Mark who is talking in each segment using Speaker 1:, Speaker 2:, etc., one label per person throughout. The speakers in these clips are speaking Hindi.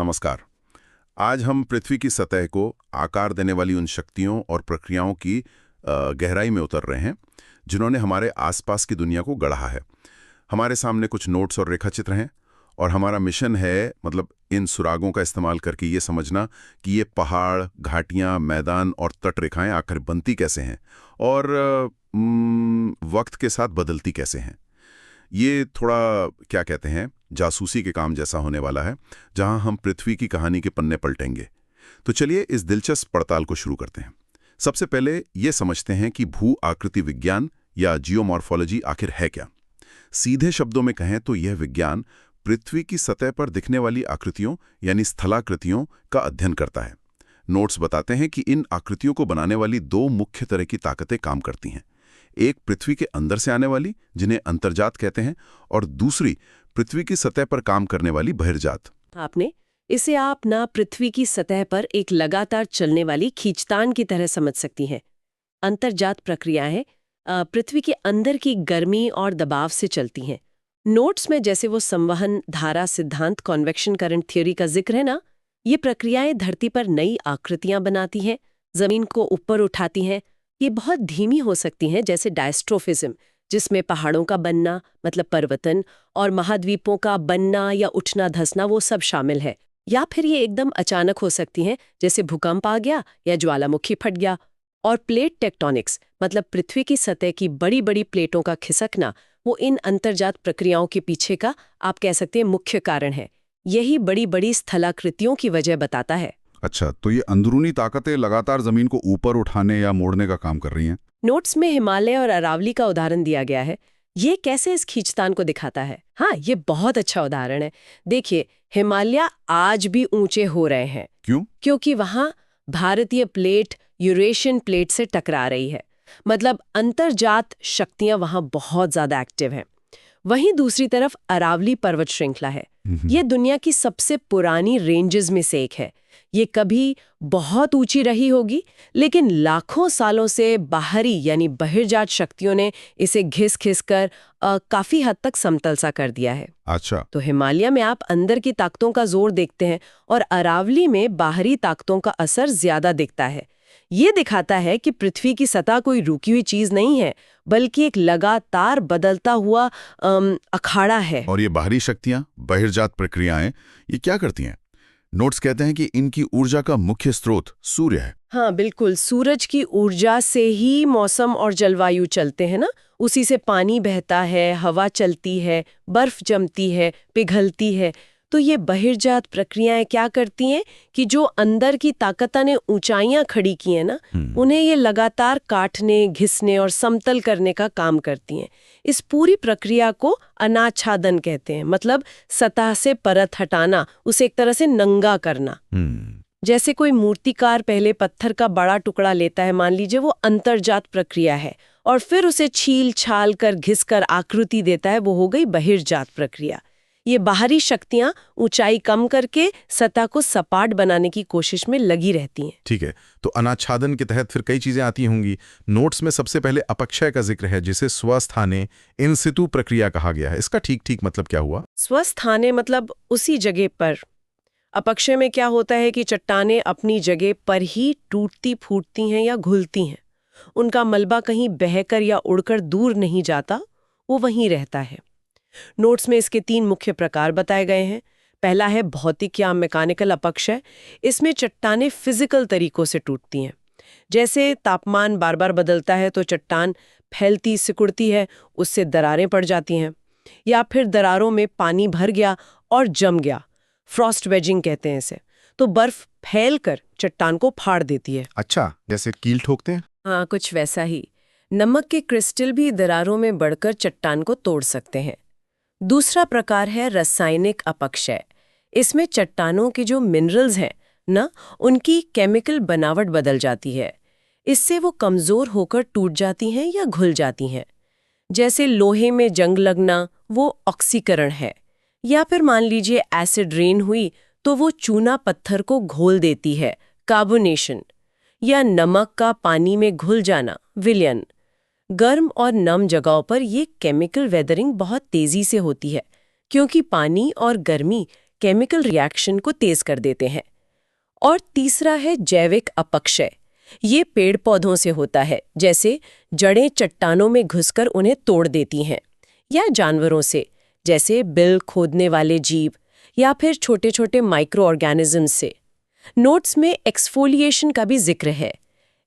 Speaker 1: नमस्कार। आज हम पृथ्वी की सतह को आकार देने वाली उन शक्तियों और प्रक्रियाओं की गहराई में उतर रहे हैं जिन्होंने हमारे आसपास की दुनिया को गढ़ा है। हमारे सामने कुछ नोट्स और रेखाचित्र हैं और हमारा मिशन है इन सुरागों का इस्तेमाल करके ये समझना कि ये पहाड़, घाटियाँ, मैदान और तटरेखाएं आखिर बनती कैसे हैं और वक्त के साथ बदलती कैसे हैं। ये थोड़ा क्या कहते हैं, जासूसी के काम जैसा होने वाला है, जहां हम पृथ्वी की कहानी के पन्ने पलटेंगे। तो चलिए इस दिलचस्प पड़ताल को शुरू करते हैं। सबसे पहले ये समझते हैं कि भू आकृति विज्ञान या जियोमॉर्फोलॉजी आखिर है क्या। सीधे शब्दों में कहें तो यह विज्ञान पृथ्वी की सतह पर दिखने वाली आकृतियों यानी स्थलाकृतियों का अध्ययन करता है। नोट्स बताते हैं कि इन आकृतियों को बनाने वाली दो मुख्य तरह की ताकतें काम करती हैं। एक पृथ्वी के अंदर से आने वाली, जिन्हें अंतर्जात कहते हैं, और दूसरी पृथ्वी की सतह पर काम करने वाली बहिर्जात।
Speaker 2: इसे आप ना पृथ्वी की सतह पर एक लगातार चलने वाली खींचतान की तरह समझ सकती हैं। अंतर्जात प्रक्रियाएं पृथ्वी के अंदर की गर्मी और दबाव से चलती हैं। नोट्स में जैसे वो संवहन धारा सिद्धांत, कॉन्वेक्शन करंट थ्योरी का जिक्र है ना, ये प्रक्रियाएं धरती पर नई आकृतियां बनाती हैं, जमीन को ऊपर उठाती हैं। ये बहुत धीमी हो सकती हैं, जैसे डायस्ट्रोफिज्म, जिसमें पहाड़ों का बनना मतलब पर्वतन और महाद्वीपों का बनना या उठना धसना वो सब शामिल है। या फिर ये एकदम अचानक हो सकती हैं, जैसे भूकंप आ गया या ज्वालामुखी फट गया। और प्लेट टेक्टोनिक्स मतलब पृथ्वी की सतह की बड़ी बड़ी प्लेटों का खिसकना, वो इन अंतर्जात प्रक्रियाओं के पीछे का आप कह सकते हैं मुख्य कारण है। यही बड़ी बड़ी स्थलाकृतियों की वजह बताता है।
Speaker 3: अच्छा, तो ये अंदरूनी ताकतें लगातार जमीन को ऊपर उठाने या मोड़ने का काम कर रही हैं।
Speaker 2: नोट्स में हिमालय और अरावली का उदाहरण दिया गया है। ये कैसे इस खींचतान को दिखाता है? हाँ, ये बहुत अच्छा उदाहरण है। देखिए, हिमालय आज भी ऊंचे हो रहे हैं।
Speaker 3: क्यों?
Speaker 2: क्योंकि वहां भारतीय प्लेट यूरेशियन प्लेट से टकरा रही है। मतलब अंतर्जात शक्तियां वहां बहुत ज्यादा एक्टिव हैं। वहीं दूसरी तरफ अरावली पर्वत श्रृंखला है। ये दुनिया की सबसे पुरानी रेंजेस में से एक है। ये कभी बहुत ऊंची रही होगी, लेकिन लाखों सालों से बाहरी यानी बहिर्जात शक्तियों ने इसे घिस घिस कर काफी हद तक समतल सा कर दिया है।
Speaker 3: अच्छा,
Speaker 2: तो हिमालय में आप अंदर की ताकतों का जोर देखते हैं और अरावली में बाहरी ताकतों का असर ज्यादा दिखता है। ये दिखाता है कि पृथ्वी की सतह कोई रुकी हुई चीज नहीं है, बल्कि एक लगातार बदलता हुआ अखाड़ा है।
Speaker 3: और ये बाहरी शक्तियां, बहिर्जात प्रक्रियाएं, ये क्या करती हैं? नोट्स कहते हैं कि इनकी ऊर्जा का मुख्य स्रोत सूर्य है।
Speaker 2: हाँ बिल्कुल, सूरज की ऊर्जा से ही मौसम और जलवायु चलते हैं ना। उसी से पानी बहता है, हवा चलती है, बर्फ जमती है, पिघलती है। तो ये बहिर्जात प्रक्रियाएं क्या करती हैं कि जो अंदर की ताकतों ने ऊंचाइयां खड़ी की हैं ना, उन्हें ये लगातार काटने, घिसने और समतल करने का काम करती हैं। इस पूरी प्रक्रिया को अनाच्छादन कहते हैं, मतलब सतह से परत हटाना, उसे एक तरह से नंगा करना। जैसे कोई मूर्तिकार पहले पत्थर का बड़ा टुकड़ा लेता है, मान लीजिए, वो अंतर्जात प्रक्रिया है, और फिर उसे छील छाल कर घिस कर आकृति देता है, वो हो गई बहिर्जात प्रक्रिया। ये बाहरी शक्तियां ऊंचाई कम करके सतह को सपाट बनाने की कोशिश में लगी रहती हैं।
Speaker 3: ठीक है, तो अनाच्छादन के तहत फिर कई चीजें आती होंगी। नोट्स में सबसे पहले अपक्षय का जिक्र है, जिसे स्वस्थाने इन सितु प्रक्रिया कहा गया है। इसका ठीक मतलब क्या हुआ?
Speaker 2: स्वस्थाने मतलब उसी जगह पर। अपक्षय में क्या होता है कि चट्टानें अपनी जगह पर ही टूटती फूटती हैं या घुलती हैं। उनका मलबा कहीं बहकर या उड़कर दूर नहीं जाता, वो वहीं रहता है। नोट्स में इसके 3 मुख्य प्रकार बताए गए हैं। पहला है भौतिक या मैकेनिकल अपक्षय। इसमें चट्टानें फिजिकल तरीकों से टूटती हैं। जैसे तापमान बार बार बदलता है तो चट्टान फैलती सिकुड़ती है, उससे दरारें पड़ जाती हैं। या फिर दरारों में पानी भर गया और जम गया, फ्रॉस्ट वेजिंग कहते हैं इसे। तो बर्फ फैल कर चट्टान को फाड़ देती है।
Speaker 3: अच्छा, जैसे कील ठोकते हैं?
Speaker 2: हाँ, कुछ वैसा ही। नमक के क्रिस्टल भी दरारों में बढ़कर चट्टान को तोड़ सकते हैं। दूसरा प्रकार है रासायनिक अपक्षय। इसमें चट्टानों के जो मिनरल्स हैं ना, उनकी केमिकल बनावट बदल जाती है। इससे वो कमजोर होकर टूट जाती हैं या घुल जाती हैं। जैसे लोहे में जंग लगना, वो ऑक्सीकरण है। या फिर मान लीजिए एसिड रेन हुई तो वो चूना पत्थर को घोल देती है, कार्बोनेशन। या नमक का पानी में घुल जाना, विलयन। गर्म और नम जगहों पर ये केमिकल वेदरिंग बहुत तेजी से होती है, क्योंकि पानी और गर्मी केमिकल रिएक्शन को तेज कर देते हैं। और तीसरा है जैविक अपक्षय। ये पेड़ पौधों से होता है, जैसे जड़ें चट्टानों में घुसकर उन्हें तोड़ देती हैं, या जानवरों से, जैसे बिल खोदने वाले जीव या फिर छोटे छोटे माइक्रो ऑर्गेनिज्म से। नोट्स में एक्सफोलिएशन का भी जिक्र है।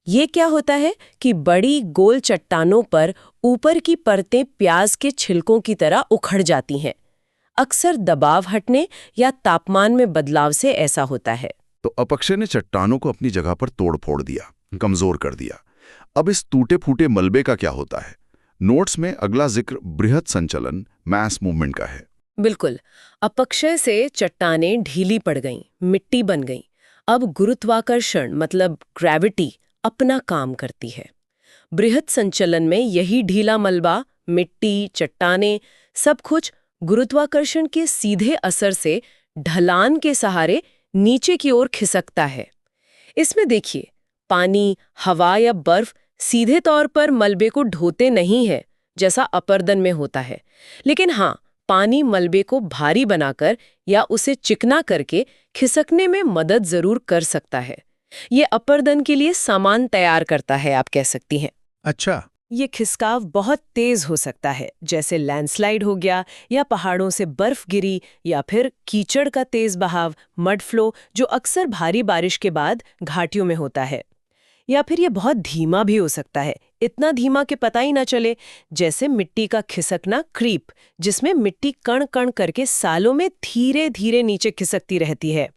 Speaker 2: ये क्या होता है कि बड़ी गोल चट्टानों पर ऊपर की परतें प्याज के छिलकों की तरह उखड़ जाती हैं। अक्सर दबाव हटने या तापमान में बदलाव से ऐसा होता है।
Speaker 4: तो अपक्षय ने चट्टानों को अपनी जगह पर तोड़ फोड़ दिया, कमजोर कर दिया। अब इस टूटे फूटे मलबे का क्या होता है? नोट्स में अगला जिक्र बृहद संचलन, मास मूवमेंट का है।
Speaker 2: बिल्कुल। अपक्षय से चट्टानें ढीली पड़ गईं, मिट्टी बन गईं। अब गुरुत्वाकर्षण मतलब ग्रेविटी अपना काम करती है। बृहद संचलन में यही ढीला मलबा, मिट्टी, चट्टानें, सब कुछ गुरुत्वाकर्षण के सीधे असर से ढलान के सहारे नीचे की ओर खिसकता है। इसमें देखिए, पानी, हवा या बर्फ सीधे तौर पर मलबे को ढोते नहीं है जैसा अपर्दन में होता है, लेकिन हाँ, पानी मलबे को भारी बनाकर या उसे चिकना करके खिसकने में मदद जरूर कर सकता है। ये अपर्दन के लिए सामान तैयार करता है, आप कह सकती हैं।
Speaker 3: अच्छा,
Speaker 2: ये खिसकाव बहुत तेज हो सकता है, जैसे लैंडस्लाइड हो गया, या पहाड़ों से बर्फ गिरी, या फिर कीचड़ का तेज बहाव, मड फ्लो, जो अक्सर भारी बारिश के बाद घाटियों में होता है। या फिर ये बहुत धीमा भी हो सकता है, इतना धीमा कि पता ही ना चले, जैसे मिट्टी का खिसकना, क्रीप, जिसमें मिट्टी कण कण करके सालों में धीरे धीरे नीचे खिसकती रहती है।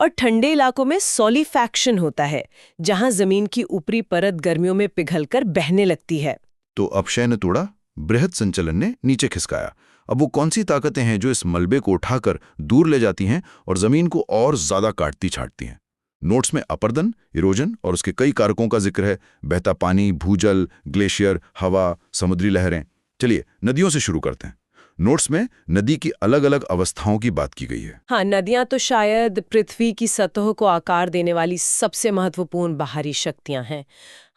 Speaker 2: और ठंडे इलाकों में सॉलिफैक्शन होता है, जहां जमीन की ऊपरी परत गर्मियों में पिघलकर बहने लगती है।
Speaker 4: तो अपक्षय ने तोड़ा, बृहद संचलन ने नीचे खिसकाया। अब वो कौन सी ताकतें हैं जो इस मलबे को उठाकर दूर ले जाती हैं और जमीन को और ज्यादा काटती छाटती हैं? नोट्स में अपर्दन, इरोजन और उसके कई कारकों का जिक्र है। बहता पानी, भूजल, ग्लेशियर, हवा, समुद्री लहरें। चलिए नदियों से शुरू करते हैं। नोट्स में नदी की अलग अलग अवस्थाओं की बात की गई है।
Speaker 2: हाँ, नदियां तो शायद पृथ्वी की सतह को आकार देने वाली सबसे महत्वपूर्ण बाहरी शक्तियां हैं।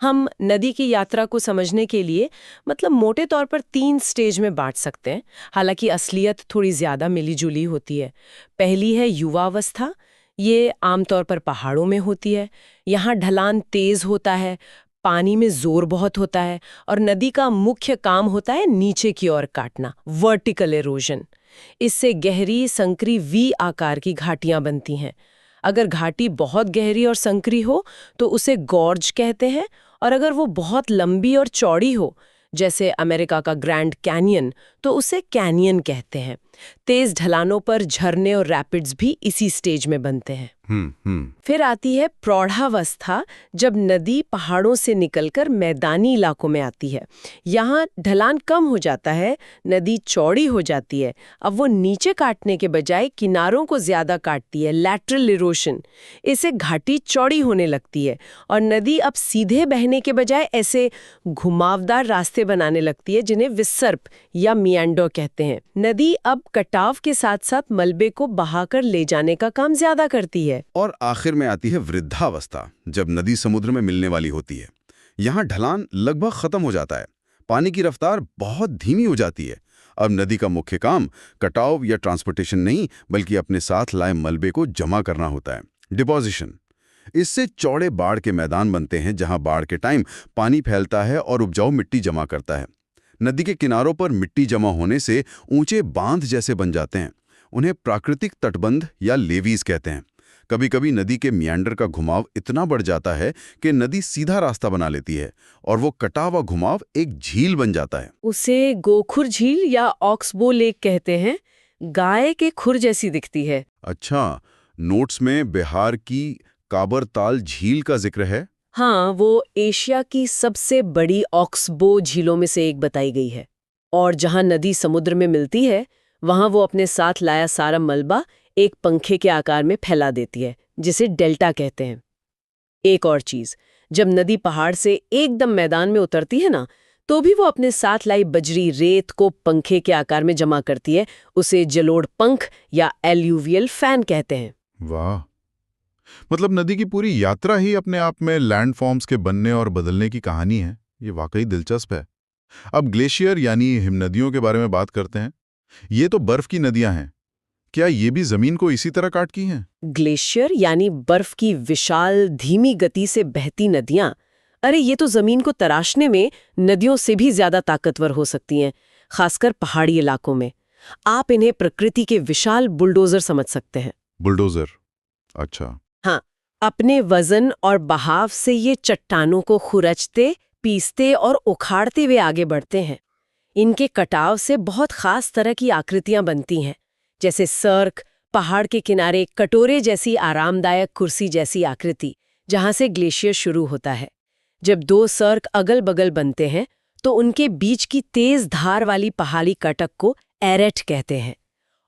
Speaker 2: हम नदी की यात्रा को समझने के लिए मतलब मोटे तौर पर 3 स्टेज में बांट सकते हैं, हालांकि असलियत थोड़ी ज्यादा मिलीजुली होती है। पहली है युवावस्था। ये आमतौर पर पहाड़ों में होती है। यहाँ ढलान तेज होता है, पानी में जोर बहुत होता है, और नदी का मुख्य काम होता है नीचे की ओर काटना, वर्टिकल एरोजन। इससे गहरी संकरी वी आकार की घाटियां बनती हैं। अगर घाटी बहुत गहरी और संकरी हो तो उसे गॉर्ज कहते हैं, और अगर वो बहुत लंबी और चौड़ी हो, जैसे अमेरिका का ग्रैंड कैनियन, तो उसे कैनियन कहते हैं। तेज ढलानों पर झरने और रैपिड्स भी इसी स्टेज में बनते हैं। फिर आती है प्रौढ़ावस्था, जब नदी पहाड़ों से निकलकर मैदानी इलाकों में आती है। यहाँ ढलान कम हो जाता है, नदी चौड़ी हो जाती है। अब वो नीचे काटने के बजाय किनारों को ज्यादा काटती है, लैटरल इरोशन। इससे घाटी चौड़ी होने लगती है और नदी अब सीधे बहने के बजाय ऐसे घुमावदार रास्ते बनाने लगती है, जिन्हें विसर्प या मियांडो कहते हैं। नदी अब कटाव के साथ साथ मलबे को बहाकर ले जाने का काम ज्यादा करती है।
Speaker 4: और आखिर में आती है वृद्धावस्था, जब नदी समुद्र में मिलने वाली होती है। यहाँ ढलान लगभग खत्म हो जाता है, पानी की रफ्तार बहुत धीमी हो जाती है। अब नदी का मुख्य काम कटाव या ट्रांसपोर्टेशन नहीं, बल्कि अपने साथ लाए मलबे को जमा करना होता है, डिपोजिशन। इससे चौड़े बाढ़ के मैदान बनते हैं, जहां बाढ़ के टाइम पानी फैलता है और उपजाऊ मिट्टी जमा करता है। नदी के किनारों पर मिट्टी जमा होने से ऊंचे बांध जैसे बन जाते हैं। उन्हें प्राकृतिक तटबंध या लेवीज कहते हैं। कभी कभी नदी के मियांडर का घुमाव इतना बढ़ जाता है कि नदी सीधा रास्ता बना लेती है और वो कटा हुआ घुमाव एक झील बन जाता है।
Speaker 2: उसे गोखुर झील या ऑक्सबो लेक कहते हैं। गाय के खुर जैसी दिखती है।
Speaker 4: अच्छा, नोट्स में बिहार की काबरताल झील का जिक्र है।
Speaker 2: हाँ, वो एशिया की सबसे बड़ी ऑक्सबो झीलों में से एक बताई गई है। और जहाँ नदी समुद्र में मिलती है, वहाँ वो अपने साथ लाया सारा मलबा एक पंखे के आकार में फैला देती है, जिसे डेल्टा कहते हैं। एक और चीज, जब नदी पहाड़ से एकदम मैदान में उतरती है ना, तो भी वो अपने साथ लाई बजरी रेत को पंखे के आकार में जमा करती है। उसे जलोढ़ पंख या एल्यूवियल फैन कहते हैं।
Speaker 3: वाह, मतलब नदी की पूरी यात्रा ही अपने आप में लैंडफॉर्म्स के बनने और बदलने की कहानी है। ये वाकई दिलचस्प है। अब ग्लेशियर यानी हिमनदियों के बारे में बात करते हैं। ये तो बर्फ की नदियां हैं। क्या ये भी जमीन को इसी तरह काटती हैं?
Speaker 2: ग्लेशियर यानी बर्फ की विशाल धीमी गति से बहती नदियां, अरे ये तो जमीन को तराशने में नदियों से भी ज्यादा ताकतवर हो सकती हैं, खासकर पहाड़ी इलाकों में। आप इन्हें प्रकृति के विशाल बुलडोजर समझ सकते हैं।
Speaker 3: बुलडोजर, अच्छा।
Speaker 2: हाँ, अपने वजन और बहाव से ये चट्टानों को खुरचते, पीसते और उखाड़ते हुए आगे बढ़ते हैं। इनके कटाव से बहुत खास तरह की आकृतियां बनती हैं, जैसे सर्क, पहाड़ के किनारे कटोरे जैसी आरामदायक कुर्सी जैसी आकृति, जहां से ग्लेशियर शुरू होता है। जब दो सर्क अगल बगल बनते हैं तो उनके बीच की तेज धार वाली पहाड़ी कटक को एरेट कहते हैं।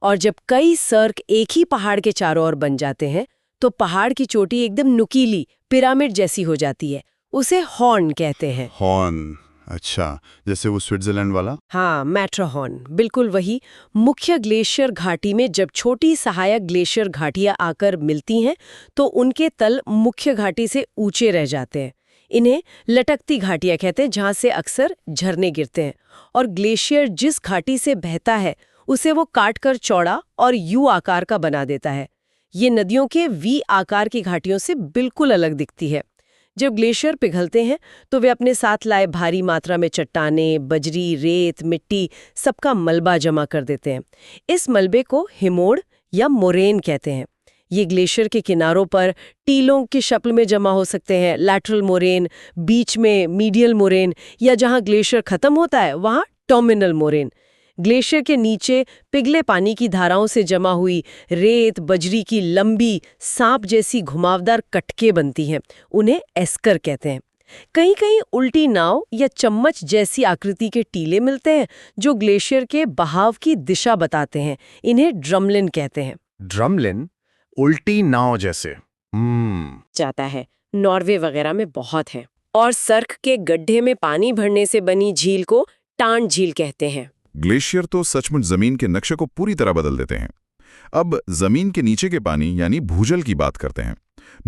Speaker 2: और जब कई सर्क एक ही पहाड़ के चारों ओर बन जाते हैं तो पहाड़ की चोटी एकदम नुकीली पिरामिड जैसी हो जाती है। उसे हॉर्न कहते हैं।
Speaker 3: हॉर्न, अच्छा, जैसे वो स्विट्जरलैंड वाला।
Speaker 2: हाँ, मैट्रहॉर्न, बिल्कुल वही। मुख्य ग्लेशियर घाटी में जब छोटी सहायक ग्लेशियर घाटियां आकर मिलती हैं तो उनके तल मुख्य घाटी से ऊंचे रह जाते हैं। इन्हें लटकती घाटियां कहते हैं, जहां से अक्सर झरने गिरते हैं। और ग्लेशियर जिस घाटी से बहता है उसे वो काटकर चौड़ा और यू आकार का बना देता है। ये नदियों के वी आकार की घाटियों से बिल्कुल अलग दिखती है। जब ग्लेशियर पिघलते हैं तो वे अपने साथ लाए भारी मात्रा में चट्टानें, बजरी, रेत, मिट्टी सबका मलबा जमा कर देते हैं। इस मलबे को हिमोड़ या मोरेन कहते हैं। ये ग्लेशियर के किनारों पर टीलों की शक्ल में जमा हो सकते हैं, लैटरल मोरेन, बीच में मीडियल मोरेन, या जहां ग्लेशियर खत्म होता है वहां टर्मिनल मोरेन। ग्लेशियर के नीचे पिघले पानी की धाराओं से जमा हुई रेत, बजरी की लंबी सांप जैसी घुमावदार कटके बनती हैं। उन्हें एस्कर कहते हैं। कहीं कहीं उल्टी नाव या चम्मच जैसी आकृति के टीले मिलते हैं जो ग्लेशियर के बहाव की दिशा बताते हैं। इन्हें ड्रमलिन कहते हैं।
Speaker 3: ड्रमलिन, उल्टी नाव जैसे।
Speaker 2: जाता है, नॉर्वे वगैरह में बहुत है। और सर्क के गड्ढे में पानी भरने से बनी झील को टांड झील कहते हैं।
Speaker 1: ग्लेशियर तो सचमुच जमीन के नक्शे को पूरी तरह बदल देते हैं। अब जमीन के नीचे के पानी यानी भूजल की बात करते हैं।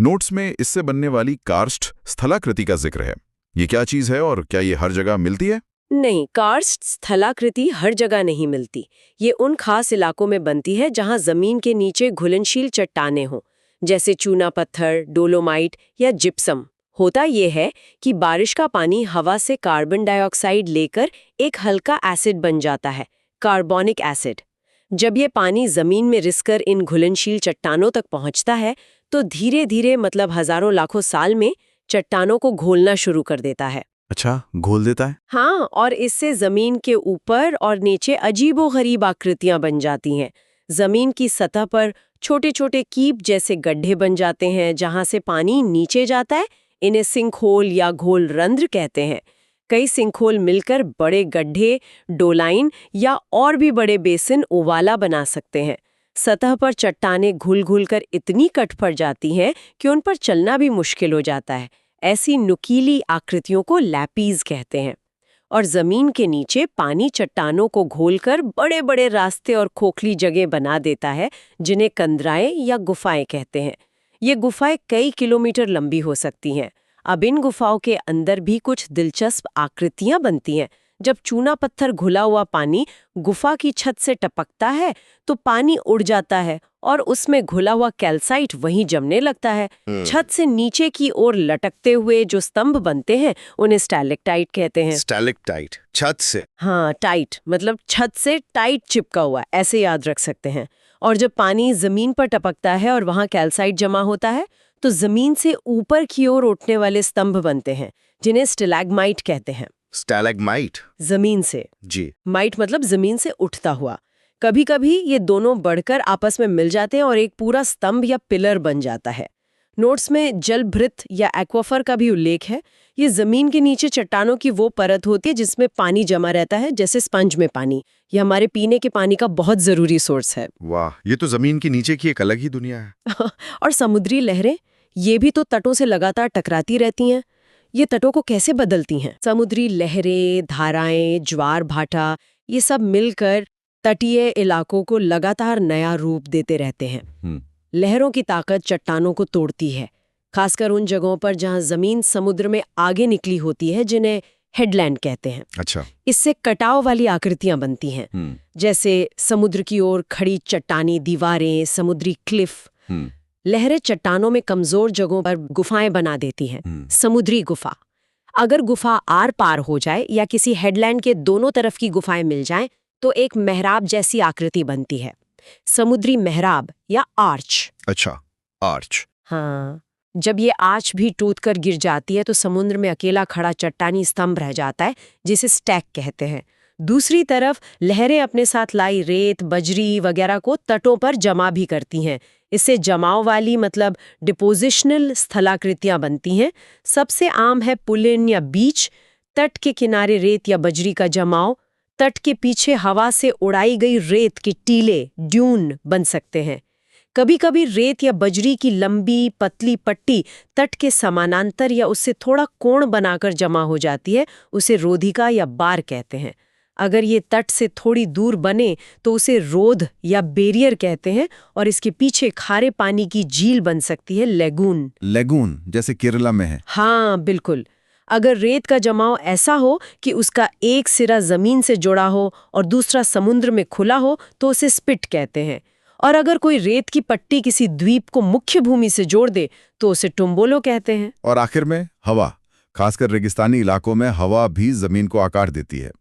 Speaker 1: नोट्स में इससे बनने वाली कार्स्ट स्थलाकृति का जिक्र है। ये क्या चीज है और क्या ये हर जगह मिलती है?
Speaker 2: नहीं, कार्स्ट स्थलाकृति हर जगह नहीं मिलती। ये उन खास इलाकों में बनती है जहां जमीन के नीचे घुलनशील चट्टानें हों, जैसे चूना पत्थर, डोलोमाइट या जिप्सम। होता ये है कि बारिश का पानी हवा से कार्बन डाइऑक्साइड लेकर एक हल्का एसिड बन जाता है, कार्बोनिक एसिड। जब ये पानी जमीन में रिसकर इन घुलनशील चट्टानों तक पहुंचता है तो धीरे धीरे, मतलब हजारों लाखों साल में, चट्टानों को घोलना शुरू कर देता है।
Speaker 3: अच्छा, घोल देता है?
Speaker 2: हाँ, और इससे जमीन के ऊपर और नीचे अजीबोगरीब आकृतियां बन जाती हैं। जमीन की सतह पर छोटे छोटे कीप जैसे गड्ढे बन जाते हैं जहां से पानी नीचे जाता है। इन्हें सिंकहोल या घोल रंध्र कहते हैं। कई सिंकहोल मिलकर बड़े गड्ढे, डोलाइन या और भी बड़े बेसिन ओवाला बना सकते हैं। सतह पर चट्टानें घुल घुल कर इतनी कट पड़ जाती हैं कि उन पर चलना भी मुश्किल हो जाता है। ऐसी नुकीली आकृतियों को लैपीज कहते हैं। और जमीन के नीचे पानी चट्टानों को घोलकर बड़े बड़े रास्ते और खोखली जगह बना देता है, जिन्हें कंदराएं या गुफाएं कहते हैं। ये गुफाएं कई किलोमीटर लंबी हो सकती हैं। अब इन गुफाओं के अंदर भी कुछ दिलचस्प आकृतियां बनती हैं। जब चूना पत्थर घुला हुआ पानी गुफा की छत से टपकता है तो पानी उड़ जाता है और उसमें घुला हुआ कैल्साइट वहीं जमने लगता है। छत से नीचे की ओर लटकते हुए जो स्तंभ बनते हैं उन्हें स्टैलेक्टाइट कहते हैं।
Speaker 4: स्टैलेक्टाइट, छत से?
Speaker 2: हाँ, टाइट मतलब छत से टाइट चिपका हुआ, ऐसे याद रख सकते हैं। और जब पानी जमीन पर टपकता है और वहां कैल्साइट जमा होता है तो जमीन से ऊपर की ओर उठने वाले स्तंभ बनते हैं, जिन्हें स्टैलेग्माइट कहते हैं।
Speaker 4: स्टैलेग्माइट,
Speaker 2: जमीन से।
Speaker 4: जी।
Speaker 2: माइट मतलब जमीन से उठता हुआ। कभी कभी ये दोनों बढ़कर आपस में मिल जाते हैं और एक पूरा स्तंभ या पिलर बन जाता है। नोट्स में जलभृत या एक्वाफर का भी उल्लेख है। ये जमीन के नीचे चट्टानों की वो परत होती है जिसमें पानी जमा रहता है, जैसे स्पंज में पानी। ये हमारे पीने के पानी का बहुत जरूरी सोर्स है।
Speaker 4: वाह, ये तो जमीन के नीचे की एक अलग ही दुनिया है।
Speaker 2: और समुद्री लहरें, ये भी तो तटों से लगातार टकराती रहती हैं। ये तटों को कैसे बदलती हैं? समुद्री लहरें, धाराएं, ज्वार भाटा, ये सब मिलकर तटीय इलाकों को लगातार नया रूप देते रहते हैं। लहरों की ताकत चट्टानों को तोड़ती है, खासकर उन जगहों पर जहां जमीन समुद्र में आगे निकली होती है, जिन्हें हेडलैंड कहते हैं।
Speaker 3: अच्छा।
Speaker 2: इससे कटाव वाली आकृतियां बनती हैं, जैसे समुद्र की ओर खड़ी चट्टानी दीवारें, समुद्री क्लिफ। लहरें चट्टानों में कमजोर जगहों पर गुफाएं बना देती हैं, समुद्री गुफा। अगर गुफा आर पार हो जाए या किसी हेडलैंड के दोनों तरफ की गुफाएं मिल जाएं, तो एक मेहराब जैसी आकृति बनती है, समुद्री मेहराब या आर्च।
Speaker 3: अच्छा, आर्च।
Speaker 2: हाँ, जब ये आर्च भी टूट कर गिर जाती है तो समुद्र में अकेला खड़ा चट्टानी स्तंभ रह जाता है, जिसे स्टैक कहते हैं। दूसरी तरफ लहरें अपने साथ लाई रेत, बजरी वगैरह को तटों पर जमा भी करती हैं। इससे जमाव वाली मतलब डिपोजिशनल स्थलाकृतियां बनती हैं। सबसे आम है पुलिन या बीच। तट के किनारे रेत या बजरी का जमाव, तट के पीछे हवा से उड़ाई गई रेत के टीले, ड्यून बन सकते हैं। कभी कभी रेत या बजरी की लंबी पतली पट्टी तट के समानांतर या उससे थोड़ा कोण बनाकर जमा हो जाती है, उसे रोधिका या बार कहते हैं। अगर ये तट से थोड़ी दूर बने तो उसे रोध या बैरियर कहते हैं, और इसके पीछे खारे पानी की झील बन सकती है, लेगून।
Speaker 3: लेगून जैसे केरला में है।
Speaker 2: हाँ बिल्कुल। अगर रेत का जमाव ऐसा हो कि उसका एक सिरा जमीन से जुड़ा हो और दूसरा समुद्र में खुला हो तो उसे स्पिट कहते हैं। और अगर कोई रेत की पट्टी किसी द्वीप को मुख्य भूमि से जोड़ दे तो उसे टुम्बोलो कहते हैं।
Speaker 3: और आखिर में हवा, खासकर रेगिस्तानी इलाकों में हवा भी जमीन को आकार देती है।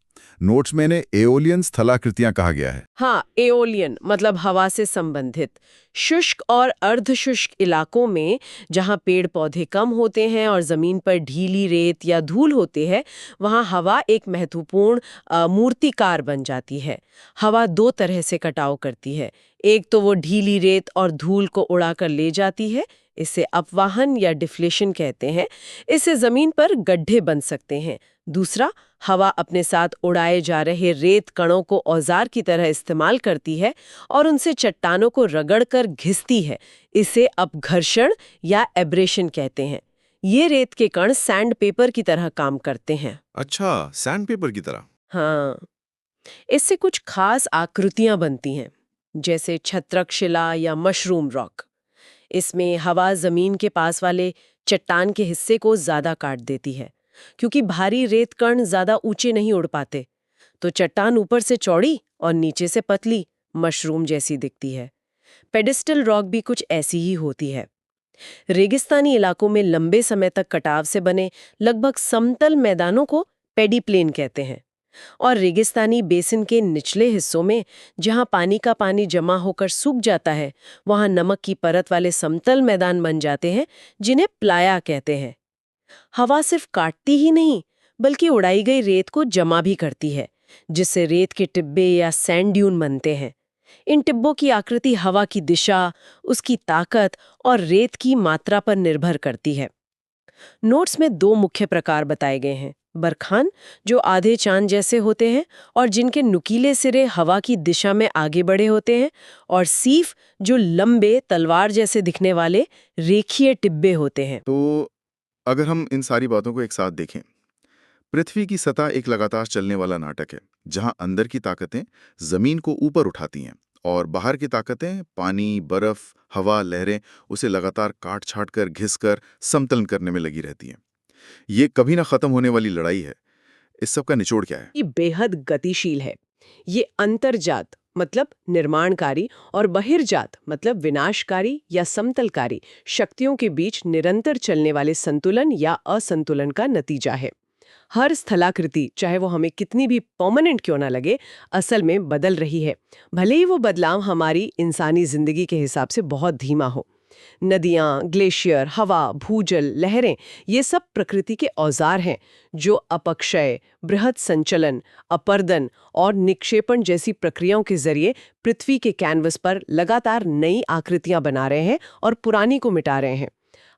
Speaker 3: नोट्स में इन्हें एओलियन स्थलाकृतियां कहा गया है।
Speaker 2: हाँ, एओलियन मतलब हवा से संबंधित। शुष्क और अर्धशुष्क इलाकों में जहाँ पेड़ पौधे कम होते हैं और जमीन पर ढीली रेत या धूल होते हैं, वहाँ हवा एक महत्वपूर्ण मूर्तिकार बन जाती है। हवा दो तरह से कटाव करती है। एक तो वो ढीली रेत और धूल को उड़ाकर ले जाती है, इसे अपवाहन या डिफ्लेशन कहते हैं। इससे जमीन पर गड्ढे बन सकते हैं। दूसरा, हवा अपने साथ उड़ाए जा रहे रेत कणों को औजार की तरह इस्तेमाल करती है और उनसे चट्टानों को रगड़कर घिसती है। इसे अपघर्षण या एब्रेशन कहते हैं। ये रेत के कण सैंडपेपर की तरह काम करते हैं।
Speaker 3: अच्छा, सैंडपेपर की तरह।
Speaker 2: हाँ, इससे कुछ खास आकृतियां बनती हैं, जैसे छत्रक शिला या मशरूम रॉक। इसमें हवा जमीन के पास वाले चट्टान के हिस्से को ज्यादा काट देती है, क्योंकि भारी रेत कण ज्यादा ऊंचे नहीं उड़ पाते, तो चट्टान ऊपर से चौड़ी और नीचे से पतली, मशरूम जैसी दिखती है। पेडिस्टल रॉक भी कुछ ऐसी ही होती है। रेगिस्तानी इलाकों में लंबे समय तक कटाव से बने लगभग समतल मैदानों को पेडीप्लेन कहते हैं। और रेगिस्तानी बेसिन के निचले हिस्सों में, जहां पानी का पानी जमा होकर सूख जाता है, वहां नमक की परत वाले समतल मैदान बन जाते हैं, जिन्हें प्लाया कहते हैं। हवा सिर्फ काटती ही नहीं, बल्कि उड़ाई गई रेत को जमा भी करती है, जिससे रेत के टिब्बे या सैंड ड्यून बनते हैं। इन टिब्बों की आकृति हवा की दिशा, उसकी ताकत और रेत की मात्रा पर निर्भर करती है। नोट्स में दो मुख्य प्रकार बताए गए हैं, बरखान जो आधे चांद जैसे होते हैं और जिनके नुकीले सिरे हवा की दिशा में आगे बढ़े होते हैं, और सीफ जो लंबे तलवार जैसे दिखने वाले रेखीय टिब्बे होते हैं।
Speaker 5: तो अगर हम इन सारी बातों को एक साथ देखें, पृथ्वी की सतह एक लगातार चलने वाला नाटक है, जहां अंदर की ताकतें जमीन को ऊपर उठाती हैं और बाहर की ताकतें पानी, बर्फ, हवा, लहरें उसे लगातार काट छाट कर, घिस कर समतल करने में लगी रहती हैं। ये कभी ना खत्म होने वाली लड़ाई है। इस सब का निचोड़ क्या है?
Speaker 2: ये बेहद गतिशील है। ये अंतर्जात मतलब निर्माणकारी और बहिर्जात मतलब विनाशकारी या समतलकारी शक्तियों के बीच निरंतर चलने वाले संतुलन या असंतुलन का नतीजा है। हर स्थलाकृति, चाहे वो हमें कितनी भी परमानेंट क्यों ना लगे, असल में बदल रही है, भले ही वो बदलाव हमारी इंसानी जिंदगी के हिसाब से बहुत धीमा हो। नदियाँ, ग्लेशियर, हवा, भूजल, लहरें, ये सब प्रकृति के औजार हैं जो अपक्षय, बृहद संचलन, अपर्दन और निक्षेपण जैसी प्रक्रियाओं के जरिए पृथ्वी के कैनवस पर लगातार नई आकृतियां बना रहे हैं और पुरानी को मिटा रहे हैं।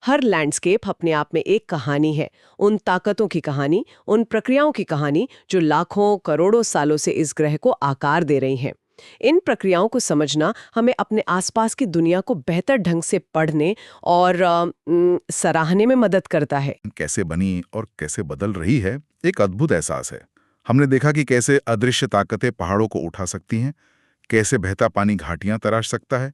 Speaker 2: हर लैंडस्केप अपने आप में एक कहानी है, उन ताकतों की कहानी, उन प्रक्रियाओं की कहानी जो लाखों करोड़ों सालों से इस ग्रह को आकार दे रही हैं। इन प्रक्रियाओं को समझना हमें अपने आसपास की दुनिया को बेहतर ढंग से पढ़ने और सराहने में मदद करता है।
Speaker 3: कैसे बनी और कैसे बदल रही है, एक अद्भुत एहसास है। हमने देखा कि कैसे अदृश्य ताकतें पहाड़ों को उठा सकती हैं, कैसे बहता पानी घाटियां तराश सकता है,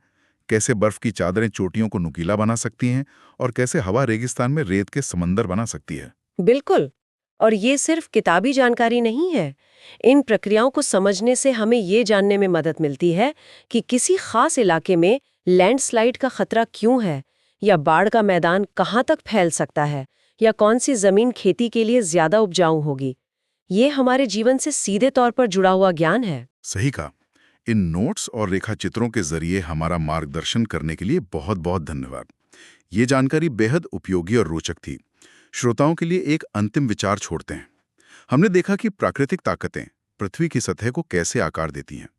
Speaker 3: कैसे बर्फ की चादरें चोटियों को नुकीला बना सकती हैं और कैसे हवा रेगिस्तान में रेत के समंदर बना सकती है।
Speaker 2: बिल्कुल। और ये सिर्फ किताबी जानकारी नहीं है। इन प्रक्रियाओं को समझने से हमें ये जानने में मदद मिलती है कि किसी खास इलाके में लैंडस्लाइड का खतरा क्यों है, या बाढ़ का मैदान कहाँ तक फैल सकता है, या कौन सी जमीन खेती के लिए ज्यादा उपजाऊ होगी। ये हमारे जीवन से सीधे तौर पर जुड़ा हुआ ज्ञान है।
Speaker 3: सही कहा। इन नोट्स और रेखा चित्रों के जरिए हमारा मार्गदर्शन करने के लिए बहुत बहुत धन्यवाद। ये जानकारी बेहद उपयोगी और रोचक थी। श्रोताओं के लिए एक अंतिम विचार छोड़ते हैं। हमने देखा कि प्राकृतिक ताकतें पृथ्वी की सतह को कैसे आकार देती हैं।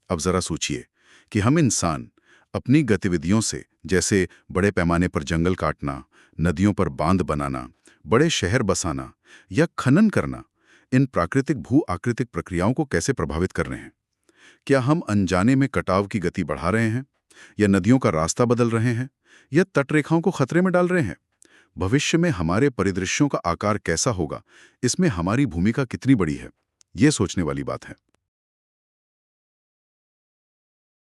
Speaker 3: अब जरा सोचिए कि हम इंसान अपनी गतिविधियों से, जैसे बड़े पैमाने पर जंगल काटना, नदियों पर बांध बनाना, बड़े शहर बसाना या खनन करना, इन प्राकृतिक भू आकृतिक प्रक्रियाओं को कैसे प्रभावित कर रहे हैं। क्या हम अनजाने में कटाव की गति बढ़ा रहे हैं, या नदियों का रास्ता बदल रहे हैं, या तटरेखाओं को खतरे में डाल रहे हैं। भविष्य में हमारे परिदृश्यों का आकार कैसा होगा, इसमें हमारी भूमिका कितनी बड़ी है, ये सोचने वाली बात है।